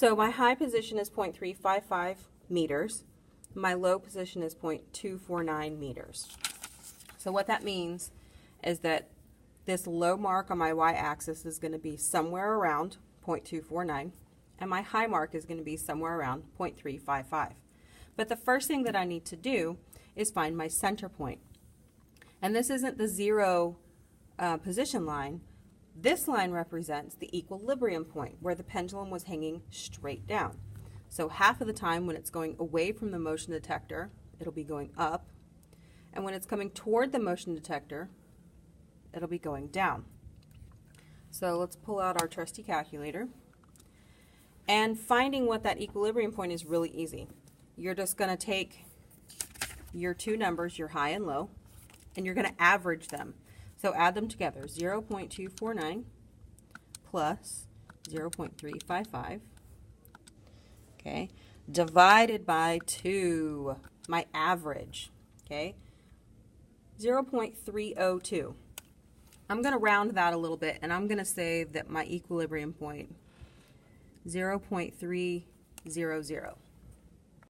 So my high position is 0.355 meters. My low position is 0.249 meters. So what that means is that this low mark on my y-axis is going to be somewhere around 0.249, and my high mark is going to be somewhere around 0.355. But the first thing that I need to do is find my center point. And this isn't the zero position line. This line represents the equilibrium point where the pendulum was hanging straight down. So half of the time when it's going away from the motion detector, it'll be going up. And when it's coming toward the motion detector, it'll be going down. So let's pull out our trusty calculator. And finding what that equilibrium point is really easy. You're just going to take your two numbers, your high and low, and you're going to average them. So add them together, 0.249 plus 0.355, okay, divided by 2, my average, okay, 0.302. I'm going to round that a little bit, and I'm going to say that my equilibrium point, 0.300.